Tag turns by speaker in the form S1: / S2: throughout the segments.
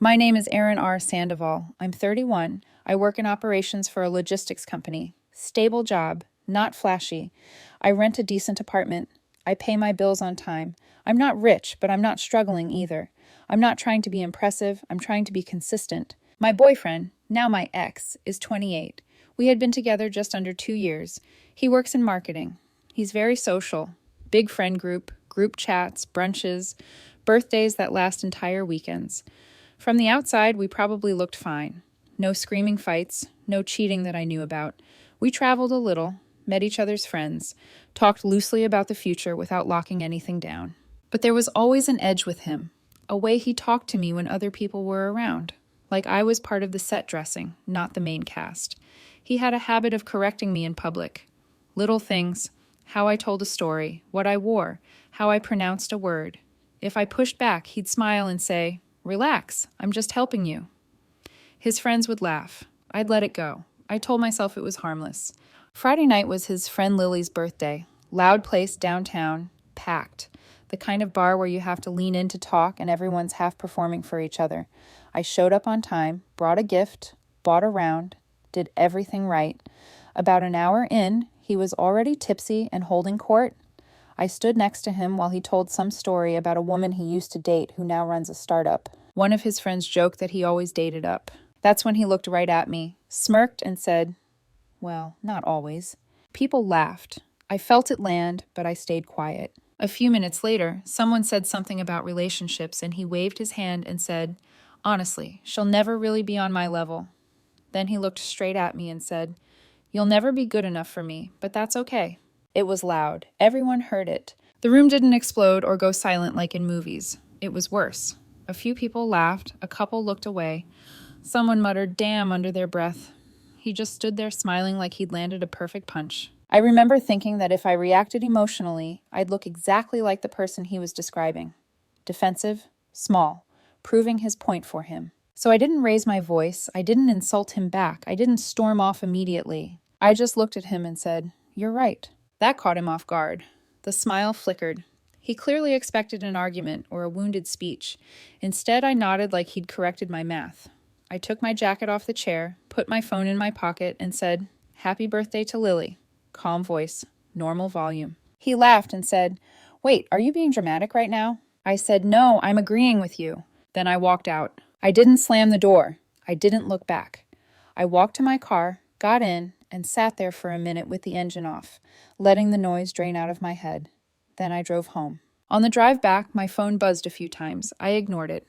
S1: My name is Erin R. Sandoval. I'm 31. I work in operations for a logistics company. Stable job, not flashy. I rent a decent apartment. I pay my bills on time. I'm not rich, but I'm not struggling either. I'm not trying to be impressive. I'm trying to be consistent. My boyfriend, now my ex, is 28. We had been together just under 2 years. He works in marketing. He's very social. Big friend group chats, brunches, birthdays that last entire weekends. From the outside, we probably looked fine. No screaming fights, no cheating that I knew about. We traveled a little, met each other's friends, talked loosely about the future without locking anything down. But there was always an edge with him, a way he talked to me when other people were around, like I was part of the set dressing, not the main cast. He had a habit of correcting me in public. Little things, how I told a story, what I wore, how I pronounced a word. If I pushed back, he'd smile and say, "Relax, I'm just helping you." His friends would laugh. I'd let it go. I told myself it was harmless. Friday night was his friend Lily's birthday. Loud place downtown, packed. The kind of bar where you have to lean in to talk and everyone's half performing for each other. I showed up on time, brought a gift, bought a round, did everything right. About an hour in, he was already tipsy and holding court. I stood next to him while he told some story about a woman he used to date who now runs a startup. One of his friends joked that he always dated up. That's when he looked right at me, smirked, and said, "Well, not always." People laughed. I felt it land, but I stayed quiet. A few minutes later, someone said something about relationships, and he waved his hand and said, "Honestly, she'll never really be on my level." Then he looked straight at me and said, "You'll never be good enough for me, but that's okay." It was loud. Everyone heard it. The room didn't explode or go silent like in movies. It was worse. A few people laughed. A couple looked away. Someone muttered, "Damn," under their breath. He just stood there smiling like he'd landed a perfect punch. I remember thinking that if I reacted emotionally, I'd look exactly like the person he was describing. Defensive, small, proving his point for him. So I didn't raise my voice. I didn't insult him back. I didn't storm off immediately. I just looked at him and said, "You're right." That caught him off guard. The smile flickered. He clearly expected an argument or a wounded speech. Instead, I nodded like he'd corrected my math. I took my jacket off the chair, put my phone in my pocket, and said, "Happy birthday to Lily." Calm voice, normal volume. He laughed and said, "Wait, are you being dramatic right now?" I said, "No, I'm agreeing with you." Then I walked out. I didn't slam the door. I didn't look back. I walked to my car, got in, and sat there for a minute with the engine off, letting the noise drain out of my head. Then I drove home. On the drive back, my phone buzzed a few times. I ignored it.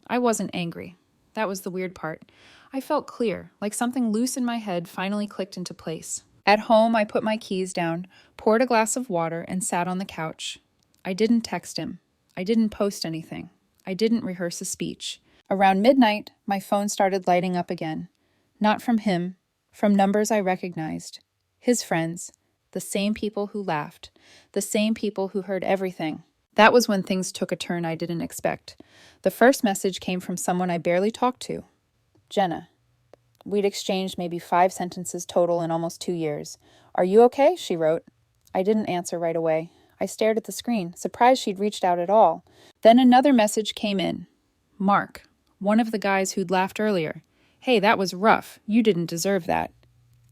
S1: I wasn't angry. That was the weird part. I felt clear, like something loose in my head finally clicked into place. At home, I put my keys down, poured a glass of water, and sat on the couch. I didn't text him. I didn't post anything. I didn't rehearse a speech. Around midnight, my phone started lighting up again. Not from him, from numbers I recognized. His friends, the same people who laughed, the same people who heard everything. That was when things took a turn I didn't expect. The first message came from someone I barely talked to. Jenna. We'd exchanged maybe 5 sentences total in almost 2 years. "Are you okay?" she wrote. I didn't answer right away. I stared at the screen, surprised she'd reached out at all. Then another message came in. Mark, one of the guys who'd laughed earlier. "Hey, that was rough. You didn't deserve that."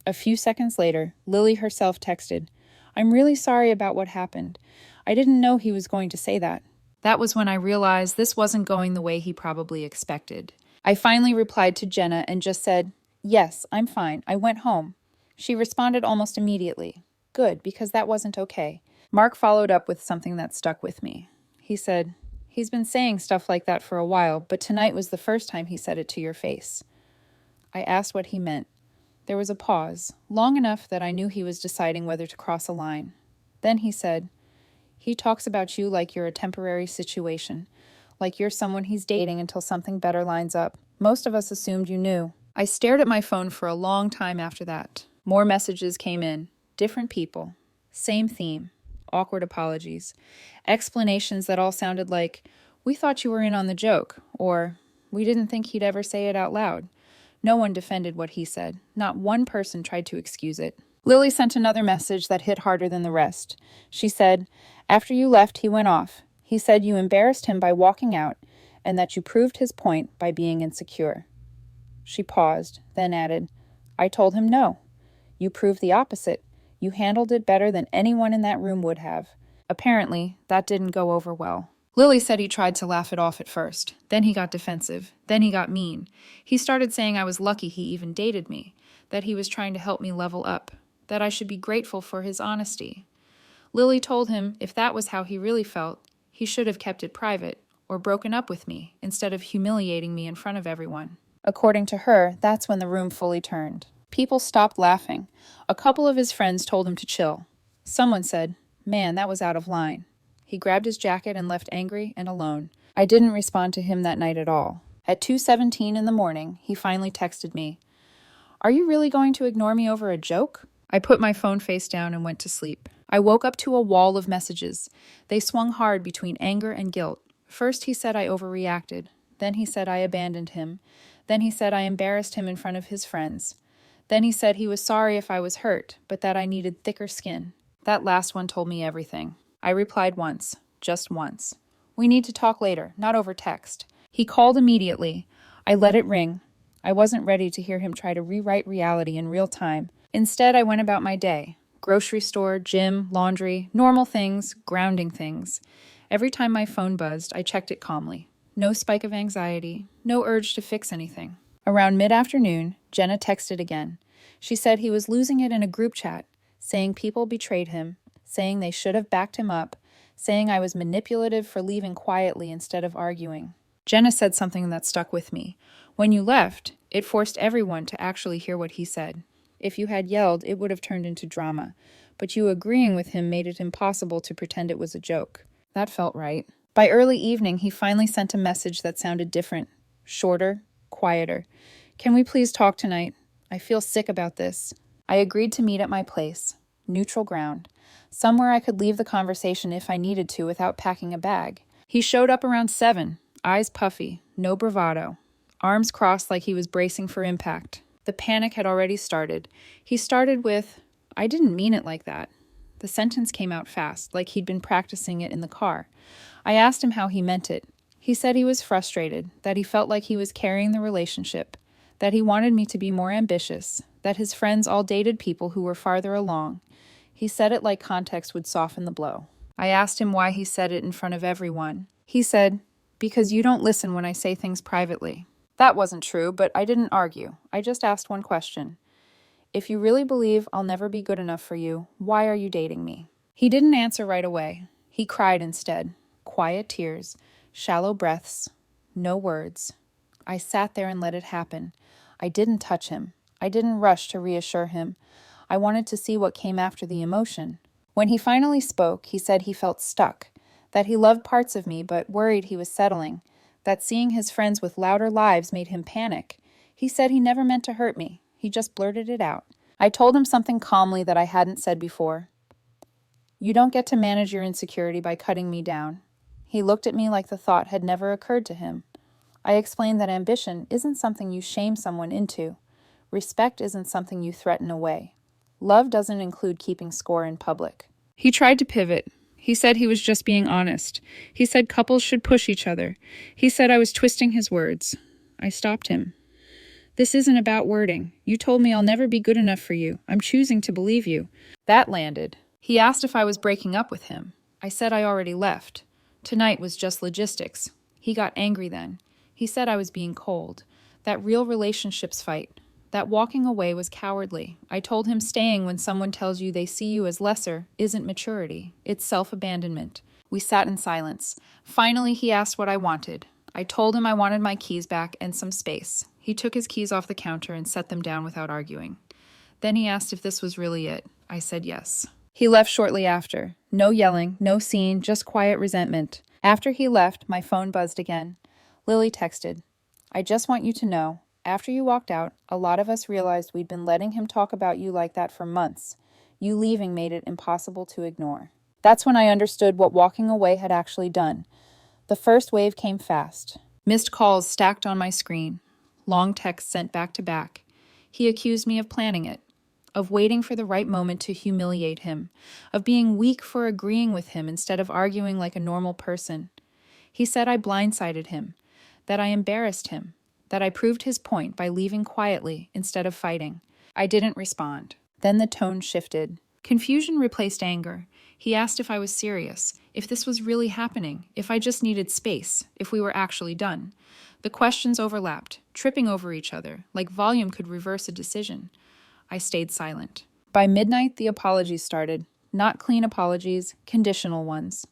S1: A few seconds later, Lily herself texted, "I'm really sorry about what happened. I didn't know he was going to say that." That was when I realized this wasn't going the way he probably expected. I finally replied to Jenna and just said, "Yes, I'm fine. I went home." She responded almost immediately. Good, because that wasn't okay. Mark followed up with something that stuck with me. He said, "He's been saying stuff like that for a while, but tonight was the first time he said it to your face." I asked what he meant. There was a pause, long enough that I knew he was deciding whether to cross a line. Then he said, "He talks about you like you're a temporary situation, like you're someone he's dating until something better lines up. Most of us assumed you knew." I stared at my phone for a long time after that. More messages came in. Different people. Same theme. Awkward apologies. Explanations that all sounded like, "We thought you were in on the joke," or "We didn't think he'd ever say it out loud." No one defended what he said. Not one person tried to excuse it. Lily sent another message that hit harder than the rest. She said, "After you left, he went off. He said you embarrassed him by walking out, and that you proved his point by being insecure." She paused, then added, "I told him no. You proved the opposite. You handled it better than anyone in that room would have." Apparently, that didn't go over well. Lily said he tried to laugh it off at first. Then he got defensive. Then he got mean. He started saying I was lucky he even dated me, that he was trying to help me level up, that I should be grateful for his honesty. Lily told him if that was how he really felt, he should have kept it private or broken up with me instead of humiliating me in front of everyone. According to her, that's when the room fully turned. People stopped laughing. A couple of his friends told him to chill. Someone said, "Man, that was out of line." He grabbed his jacket and left angry and alone. I didn't respond to him that night at all. At 2:17 in the morning, he finally texted me, "Are you really going to ignore me over a joke?" I put my phone face down and went to sleep. I woke up to a wall of messages. They swung hard between anger and guilt. First he said I overreacted. Then he said I abandoned him. Then he said I embarrassed him in front of his friends. Then he said he was sorry if I was hurt, but that I needed thicker skin. That last one told me everything. I replied once, just once. "We need to talk later, not over text." He called immediately. I let it ring. I wasn't ready to hear him try to rewrite reality in real time. Instead, I went about my day. Grocery store, gym, laundry, normal things, grounding things. Every time my phone buzzed, I checked it calmly. No spike of anxiety, no urge to fix anything. Around mid-afternoon, Jenna texted again. She said he was losing it in a group chat, saying people betrayed him, saying they should have backed him up, saying I was manipulative for leaving quietly instead of arguing. Jenna said something that stuck with me. "When you left, it forced everyone to actually hear what he said. If you had yelled, it would have turned into drama. But you agreeing with him made it impossible to pretend it was a joke." That felt right. By early evening, he finally sent a message that sounded different, shorter, quieter. "Can we please talk tonight? I feel sick about this." I agreed to meet at my place, neutral ground, somewhere I could leave the conversation if I needed to without packing a bag. He showed up around 7, eyes puffy, no bravado, arms crossed like he was bracing for impact. The panic had already started. He started with, "I didn't mean it like that." The sentence came out fast, like he'd been practicing it in the car. I asked him how he meant it. He said he was frustrated, that he felt like he was carrying the relationship, that he wanted me to be more ambitious, that his friends all dated people who were farther along. He said it like context would soften the blow. I asked him why he said it in front of everyone. He said, "Because you don't listen when I say things privately." That wasn't true, but I didn't argue. I just asked one question. "If you really believe I'll never be good enough for you, why are you dating me?" He didn't answer right away. He cried instead. Quiet tears, shallow breaths, no words. I sat there and let it happen. I didn't touch him. I didn't rush to reassure him. I wanted to see what came after the emotion. When he finally spoke, he said he felt stuck, that he loved parts of me but worried he was settling, that seeing his friends with louder lives made him panic. He said he never meant to hurt me. He just blurted it out. I told him something calmly that I hadn't said before. "You don't get to manage your insecurity by cutting me down." He looked at me like the thought had never occurred to him. I explained that ambition isn't something you shame someone into. Respect isn't something you threaten away. Love doesn't include keeping score in public. He tried to pivot. He said he was just being honest. He said couples should push each other. He said I was twisting his words. I stopped him. "This isn't about wording. You told me I'll never be good enough for you. I'm choosing to believe you." That landed. He asked if I was breaking up with him. I said I already left. Tonight was just logistics. He got angry then. He said I was being cold. That real relationships fight. That walking away was cowardly. I told him staying when someone tells you they see you as lesser isn't maturity. It's self-abandonment. We sat in silence. Finally, he asked what I wanted. I told him I wanted my keys back and some space. He took his keys off the counter and set them down without arguing. Then he asked if this was really it. I said yes. He left shortly after. No yelling, no scene, just quiet resentment. After he left, my phone buzzed again. Lily texted, "I just want you to know, after you walked out, a lot of us realized we'd been letting him talk about you like that for months. You leaving made it impossible to ignore." That's when I understood what walking away had actually done. The first wave came fast. Missed calls stacked on my screen. Long texts sent back to back. He accused me of planning it, of waiting for the right moment to humiliate him, of being weak for agreeing with him instead of arguing like a normal person. He said I blindsided him, that I embarrassed him, that I proved his point by leaving quietly instead of fighting. I didn't respond. Then the tone shifted. Confusion replaced anger. He asked if I was serious, if this was really happening, if I just needed space, if we were actually done. The questions overlapped, tripping over each other, like volume could reverse a decision. I stayed silent. By midnight, the apologies started. Not clean apologies, conditional ones.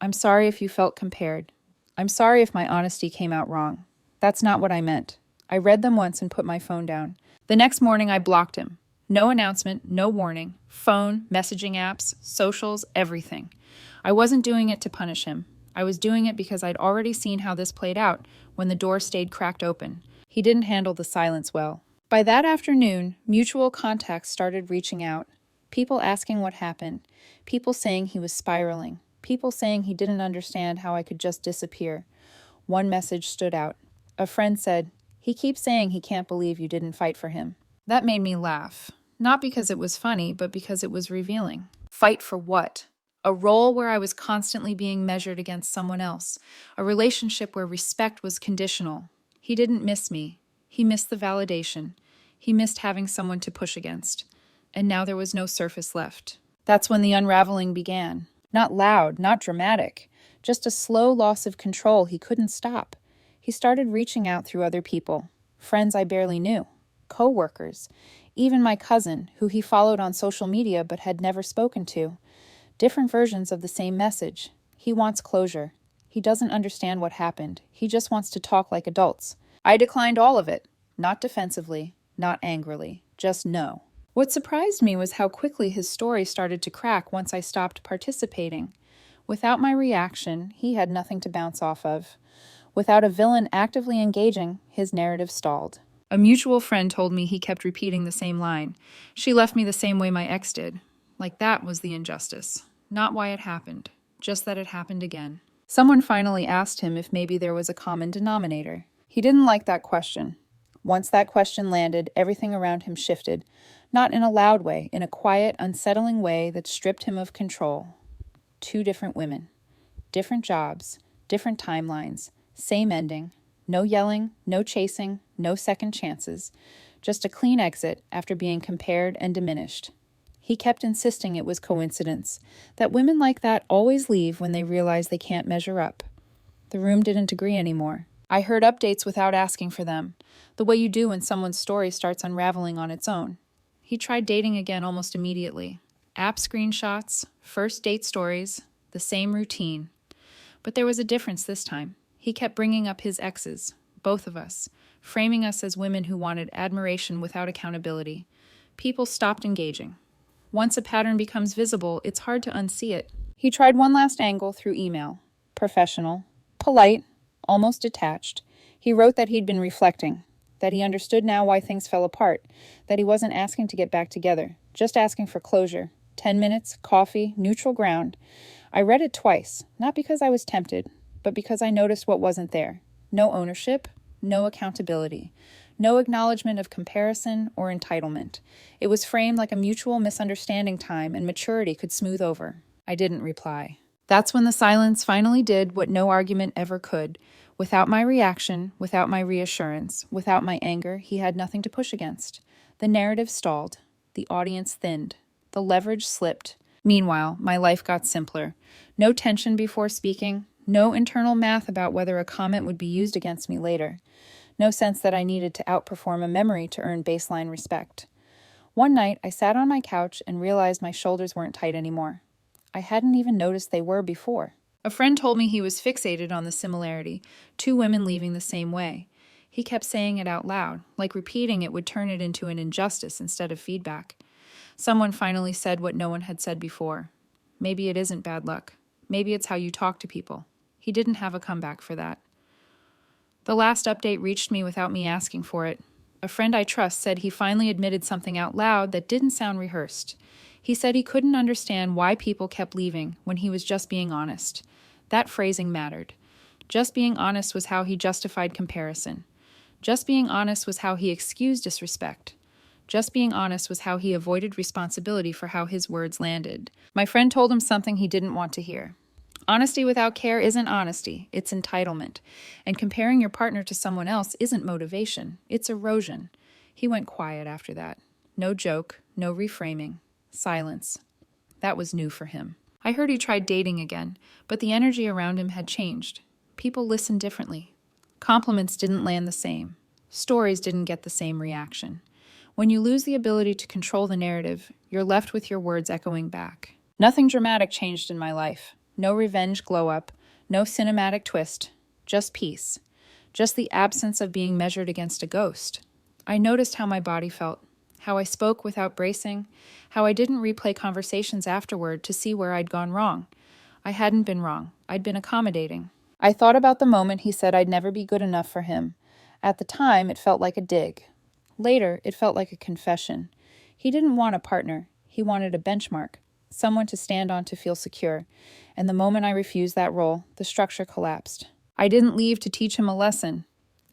S1: I'm sorry if you felt compared. I'm sorry if my honesty came out wrong. That's not what I meant. I read them once and put my phone down. The next morning, I blocked him. No announcement, no warning. Phone, messaging apps, socials, everything. I wasn't doing it to punish him. I was doing it because I'd already seen how this played out when the door stayed cracked open. He didn't handle the silence well. By that afternoon, mutual contacts started reaching out. People asking what happened. People saying he was spiraling. People saying he didn't understand how I could just disappear. One message stood out. A friend said, "He keeps saying he can't believe you didn't fight for him." That made me laugh. Not because it was funny, but because it was revealing. Fight for what? A role where I was constantly being measured against someone else. A relationship where respect was conditional. He didn't miss me. He missed the validation. He missed having someone to push against. And now there was no surface left. That's when the unraveling began. Not loud, not dramatic. Just a slow loss of control he couldn't stop. He started reaching out through other people. Friends I barely knew. Co-workers. Even my cousin, who he followed on social media but had never spoken to. Different versions of the same message. He wants closure. He doesn't understand what happened. He just wants to talk like adults. I declined all of it. Not defensively, not angrily. Just no. What surprised me was how quickly his story started to crack once I stopped participating. Without my reaction, he had nothing to bounce off of. Without a villain actively engaging, his narrative stalled. A mutual friend told me he kept repeating the same line. She left me the same way my ex did. Like that was the injustice. Not why it happened, just that it happened again. Someone finally asked him if maybe there was a common denominator. He didn't like that question. Once that question landed, everything around him shifted. Not in a loud way, in a quiet, unsettling way that stripped him of control. 2 different women. Different jobs. Different timelines. Same ending. No yelling, no chasing, no second chances. Just a clean exit after being compared and diminished. He kept insisting it was coincidence, that women like that always leave when they realize they can't measure up. The room didn't agree anymore. I heard updates without asking for them, the way you do when someone's story starts unraveling on its own. He tried dating again almost immediately. App screenshots, first date stories, the same routine. But there was a difference this time. He kept bringing up his exes, both of us, framing us as women who wanted admiration without accountability. People stopped engaging. Once a pattern becomes visible, it's hard to unsee it. He tried one last angle through email. Professional, polite, almost detached. He wrote that he'd been reflecting, that he understood now why things fell apart, that he wasn't asking to get back together, just asking for closure. 10 minutes, coffee, neutral ground. I read it twice, not because I was tempted, but because I noticed what wasn't there. No ownership, no accountability, no acknowledgement of comparison or entitlement. It was framed like a mutual misunderstanding time and maturity could smooth over. I didn't reply. That's when the silence finally did what no argument ever could. Without my reaction, without my reassurance, without my anger, he had nothing to push against. The narrative stalled. The audience thinned. The leverage slipped. Meanwhile, my life got simpler. No tension before speaking. No internal math about whether a comment would be used against me later. No sense that I needed to outperform a memory to earn baseline respect. One night, I sat on my couch and realized my shoulders weren't tight anymore. I hadn't even noticed they were before. A friend told me he was fixated on the similarity, 2 women leaving the same way. He kept saying it out loud, like repeating it would turn it into an injustice instead of feedback. Someone finally said what no one had said before. Maybe it isn't bad luck. Maybe it's how you talk to people. He didn't have a comeback for that. The last update reached me without me asking for it. A friend I trust said he finally admitted something out loud that didn't sound rehearsed. He said he couldn't understand why people kept leaving when he was just being honest. That phrasing mattered. Just being honest was how he justified comparison. Just being honest was how he excused disrespect. Just being honest was how he avoided responsibility for how his words landed. My friend told him something he didn't want to hear. Honesty without care isn't honesty, it's entitlement. And comparing your partner to someone else isn't motivation, it's erosion. He went quiet after that. No joke, no reframing. Silence. That was new for him. I heard he tried dating again, but the energy around him had changed. People listened differently. Compliments didn't land the same. Stories didn't get the same reaction. When you lose the ability to control the narrative, you're left with your words echoing back. Nothing dramatic changed in my life. No revenge glow-up, no cinematic twist, just peace. Just the absence of being measured against a ghost. I noticed how my body felt, how I spoke without bracing, how I didn't replay conversations afterward to see where I'd gone wrong. I hadn't been wrong. I'd been accommodating. I thought about the moment he said I'd never be good enough for him. At the time, it felt like a dig. Later, it felt like a confession. He didn't want a partner. He wanted a benchmark, someone to stand on to feel secure. And the moment I refused that role, the structure collapsed. I didn't leave to teach him a lesson.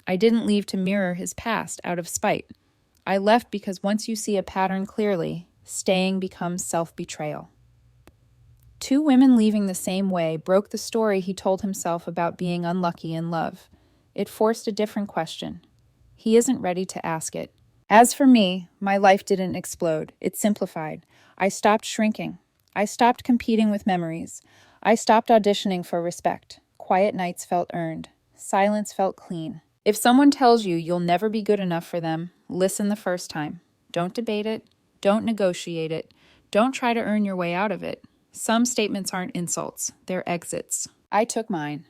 S1: I didn't leave to mirror his past out of spite. I left because once you see a pattern clearly, staying becomes self-betrayal. Two women leaving the same way broke the story he told himself about being unlucky in love. It forced a different question. He isn't ready to ask it. As for me, my life didn't explode. It simplified. I stopped shrinking. I stopped competing with memories. I stopped auditioning for respect. Quiet nights felt earned. Silence felt clean. If someone tells you you'll never be good enough for them, listen the first time. Don't debate it. Don't negotiate it. Don't try to earn your way out of it. Some statements aren't insults. They're exits. I took mine.